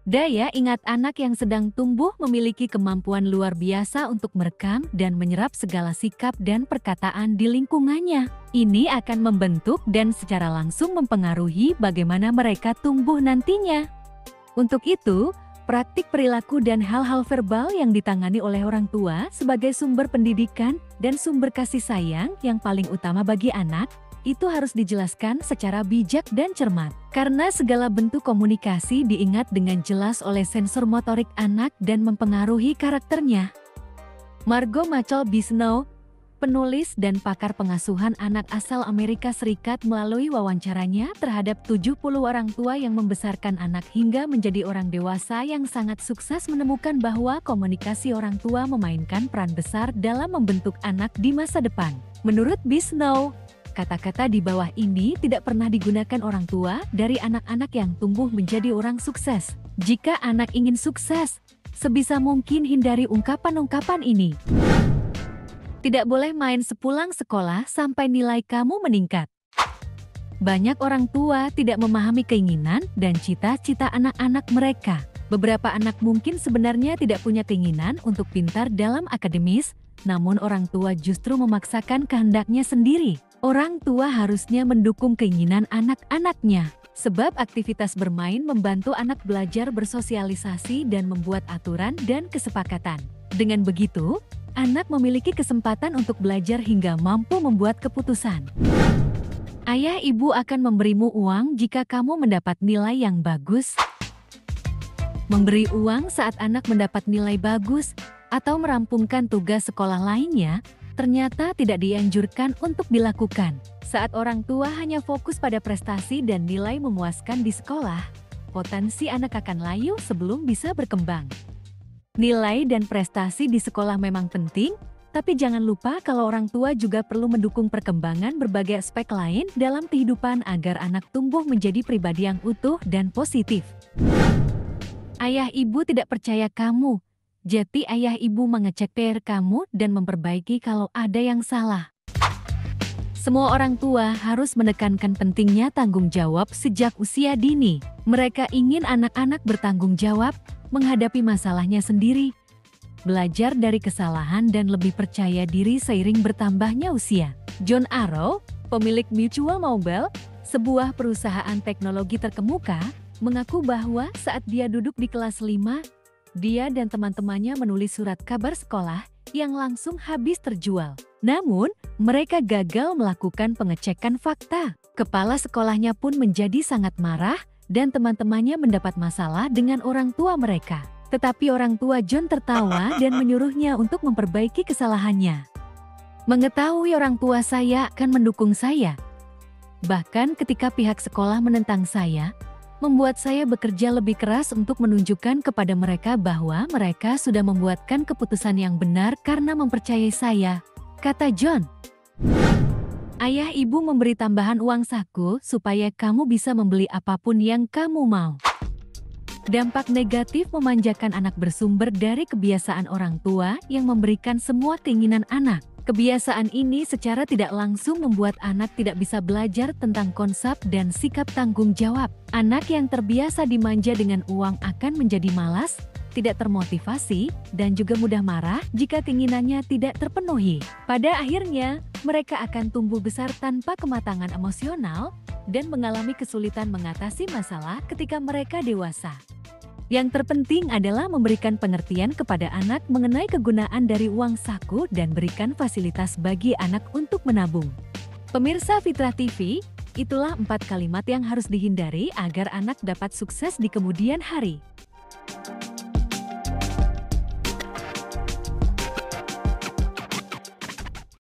Daya ingat anak yang sedang tumbuh memiliki kemampuan luar biasa untuk merekam dan menyerap segala sikap dan perkataan di lingkungannya. Ini akan membentuk dan secara langsung mempengaruhi bagaimana mereka tumbuh nantinya. Untuk itu, praktik perilaku dan hal-hal verbal yang ditangani oleh orang tua sebagai sumber pendidikan dan sumber kasih sayang yang paling utama bagi anak, itu harus dijelaskan secara bijak dan cermat. Karena segala bentuk komunikasi diingat dengan jelas oleh sensor motorik anak dan mempengaruhi karakternya. Margo Machel Bisnow, penulis dan pakar pengasuhan anak asal Amerika Serikat melalui wawancaranya terhadap 70 orang tua yang membesarkan anak hingga menjadi orang dewasa yang sangat sukses menemukan bahwa komunikasi orang tua memainkan peran besar dalam membentuk anak di masa depan. Menurut Bisnow, kata-kata di bawah ini tidak pernah digunakan orang tua dari anak-anak yang tumbuh menjadi orang sukses. Jika anak ingin sukses, sebisa mungkin hindari ungkapan-ungkapan ini. Tidak boleh main sepulang sekolah sampai nilai kamu meningkat. Banyak orang tua tidak memahami keinginan dan cita-cita anak-anak mereka. Beberapa anak mungkin sebenarnya tidak punya keinginan untuk pintar dalam akademis, namun orang tua justru memaksakan kehendaknya sendiri. Orang tua harusnya mendukung keinginan anak-anaknya, sebab aktivitas bermain membantu anak belajar bersosialisasi dan membuat aturan dan kesepakatan. Dengan begitu, anak memiliki kesempatan untuk belajar hingga mampu membuat keputusan. Ayah ibu akan memberimu uang jika kamu mendapat nilai yang bagus. Memberi uang saat anak mendapat nilai bagus atau merampungkan tugas sekolah lainnya ternyata tidak dianjurkan untuk dilakukan. Saat orang tua hanya fokus pada prestasi dan nilai memuaskan di sekolah, potensi anak akan layu sebelum bisa berkembang. Nilai dan prestasi di sekolah memang penting, tapi jangan lupa kalau orang tua juga perlu mendukung perkembangan berbagai aspek lain dalam kehidupan agar anak tumbuh menjadi pribadi yang utuh dan positif. Ayah ibu tidak percaya kamu. Jadi ayah ibu mengecek PR kamu dan memperbaiki kalau ada yang salah. Semua orang tua harus menekankan pentingnya tanggung jawab sejak usia dini. Mereka ingin anak-anak bertanggung jawab, menghadapi masalahnya sendiri, belajar dari kesalahan dan lebih percaya diri seiring bertambahnya usia. John Arrow, pemilik Mutual Mobile, sebuah perusahaan teknologi terkemuka, mengaku bahwa saat dia duduk di kelas 5, dia dan teman-temannya menulis surat kabar sekolah yang langsung habis terjual. Namun, mereka gagal melakukan pengecekan fakta. Kepala sekolahnya pun menjadi sangat marah dan teman-temannya mendapat masalah dengan orang tua mereka. Tetapi orang tua John tertawa dan menyuruhnya untuk memperbaiki kesalahannya. Mengetahui orang tua saya akan mendukung saya. Bahkan ketika pihak sekolah menentang saya, membuat saya bekerja lebih keras untuk menunjukkan kepada mereka bahwa mereka sudah membuatkan keputusan yang benar karena mempercayai saya, kata John. Ayah ibu memberi tambahan uang saku supaya kamu bisa membeli apapun yang kamu mau. Dampak negatif memanjakan anak bersumber dari kebiasaan orang tua yang memberikan semua keinginan anak. Kebiasaan ini secara tidak langsung membuat anak tidak bisa belajar tentang konsep dan sikap tanggung jawab. Anak yang terbiasa dimanja dengan uang akan menjadi malas, tidak termotivasi, dan juga mudah marah jika keinginannya tidak terpenuhi. Pada akhirnya, mereka akan tumbuh besar tanpa kematangan emosional dan mengalami kesulitan mengatasi masalah ketika mereka dewasa. Yang terpenting adalah memberikan pengertian kepada anak mengenai kegunaan dari uang saku dan berikan fasilitas bagi anak untuk menabung. Pemirsa Fitrah TV, itulah 4 kalimat yang harus dihindari agar anak dapat sukses di kemudian hari.